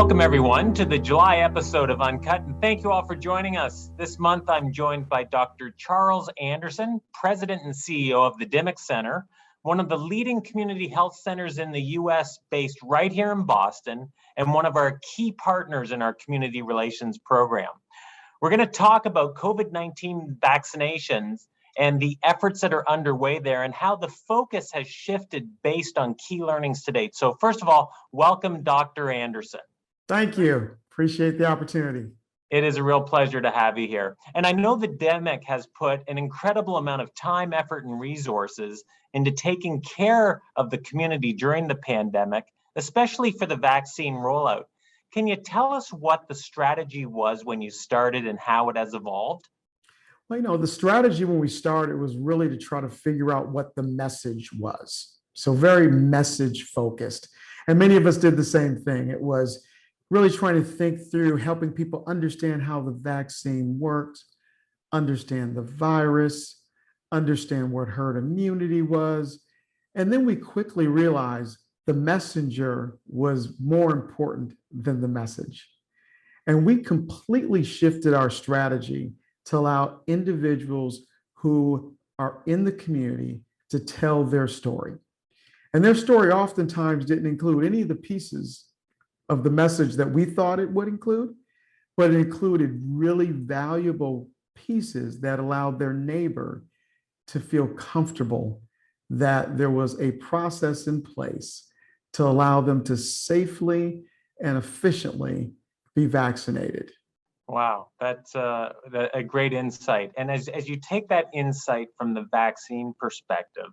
Welcome, everyone, to the July episode of UnCut, and thank you all for joining us. This month, I'm joined by Dr. Charles Anderson, President and CEO of the Dimmock Center, one of the leading community health centers in the U.S. based right here in Boston, and one of our key partners in our community relations program. We're going to talk about COVID-19 vaccinations and the efforts that are underway there and how the focus has shifted based on key learnings to date. So first of all, welcome, Dr. Anderson. Thank you. Appreciate the opportunity. It is a real pleasure to have you here. And I know the Dimmock has put an incredible amount of time, effort, and resources into taking care of the community during the pandemic, especially for the vaccine rollout. Can you tell us what the strategy was when you started and how it has evolved? Well, the strategy when we started was really to try to figure out what the message was. So very message focused. And many of us did the same thing. It was really trying to think through helping people understand how the vaccine works, understand the virus, understand what herd immunity was. And then we quickly realized the messenger was more important than the message. And we completely shifted our strategy to allow individuals who are in the community to tell their story. And their story oftentimes didn't include any of the pieces of the message that we thought it would include, but it included really valuable pieces that allowed their neighbor to feel comfortable that there was a process in place to allow them to safely and efficiently be vaccinated. Wow, that's a great insight. And as you take that insight from the vaccine perspective,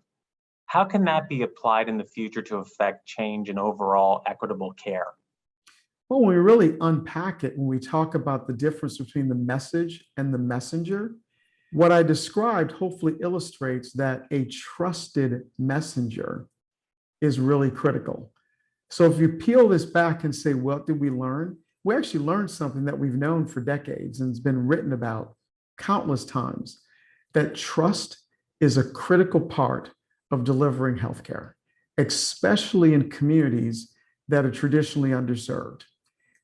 how can that be applied in the future to affect change in overall equitable care? Well, when we really unpack it, when we talk about the difference between the message and the messenger, what I described hopefully illustrates that a trusted messenger is really critical. So if you peel this back and say, what did we learn? We actually learned something that we've known for decades and it's been written about countless times, that trust is a critical part of delivering healthcare, especially in communities that are traditionally underserved.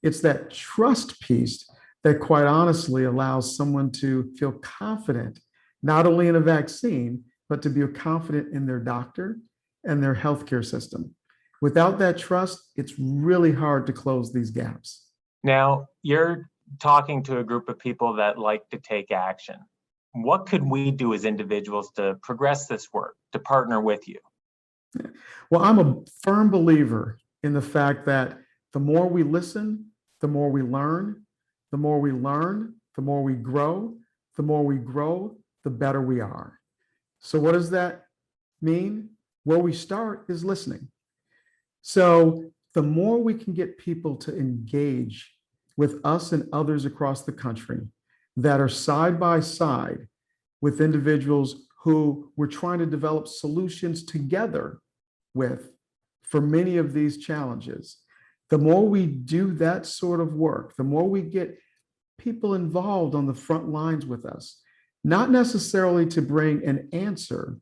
It's that trust piece that quite honestly allows someone to feel confident, not only in a vaccine, but to be confident in their doctor and their healthcare system. Without that trust, it's really hard to close these gaps. Now, you're talking to a group of people that like to take action. What could we do as individuals to progress this work, to partner with you? Well, I'm a firm believer in the fact that the more we listen, the more we learn, the more we learn, the more we grow, the more we grow, the better we are. So what does that mean? Where we start is listening. So the more we can get people to engage with us and others across the country that are side by side with individuals who we're trying to develop solutions together with for many of these challenges, the more we do that sort of work, the more we get people involved on the front lines with us, not necessarily to bring an answer,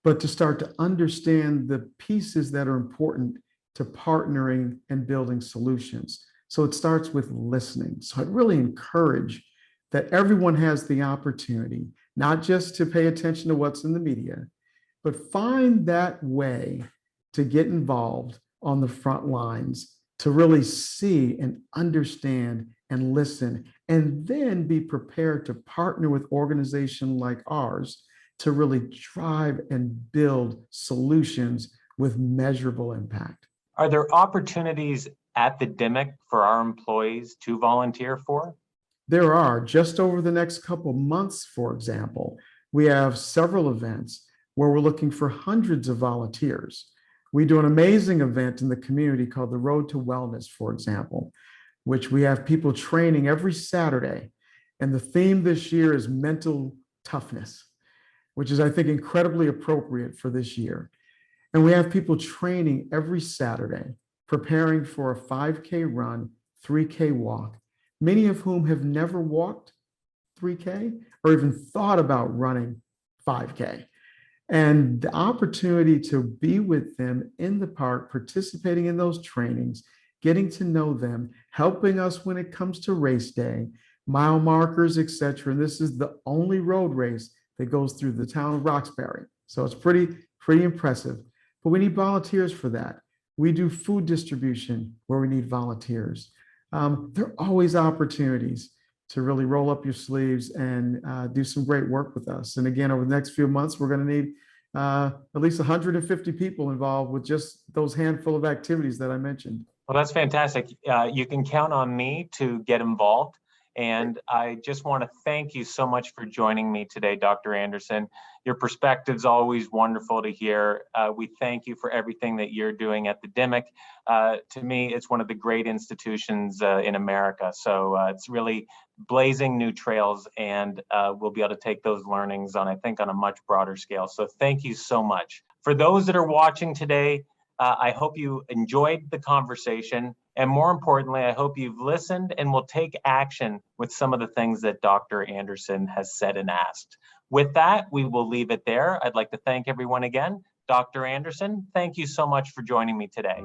but to start to understand the pieces that are important to partnering and building solutions. So it starts with listening. So I'd really encourage that everyone has the opportunity, not just to pay attention to what's in the media, but find that way to get involved on the front lines, to really see and understand and listen, and then be prepared to partner with organizations like ours to really drive and build solutions with measurable impact. Are there opportunities at the Dimmock for our employees to volunteer for? There are. Just over the next couple months, for example, we have several events where we're looking for hundreds of volunteers. We do an amazing event in the community called the Road to Wellness, for example, which we have people training every Saturday. And the theme this year is mental toughness, which is, I think, incredibly appropriate for this year. And we have people training every Saturday, preparing for a 5K run, 3K walk, many of whom have never walked 3K or even thought about running 5K. And the opportunity to be with them in the park, participating in those trainings, getting to know them, helping us when it comes to race day, mile markers, etc. And this is the only road race that goes through the town of Roxbury. So it's pretty impressive. But we need volunteers for that. We do food distribution where we need volunteers. There are always opportunities to really roll up your sleeves and do some great work with us. And again, over the next few months, we're going to need at least 150 people involved with just those handful of activities that I mentioned. Well, that's fantastic. You can count on me to get involved. And I just want to thank you so much for joining me today, Dr. Anderson. Your perspective is always wonderful to hear. We thank you for everything that you're doing at the DIMIC. To me, it's one of the great institutions in America. So it's really blazing new trails, and we'll be able to take those learnings on, I think, on a much broader scale. So thank you so much. For those that are watching today, I hope you enjoyed the conversation. And more importantly, I hope you've listened and will take action with some of the things that Dr. Anderson has said and asked. With that, we will leave it there. I'd like to thank everyone again. Dr. Anderson, thank you so much for joining me today.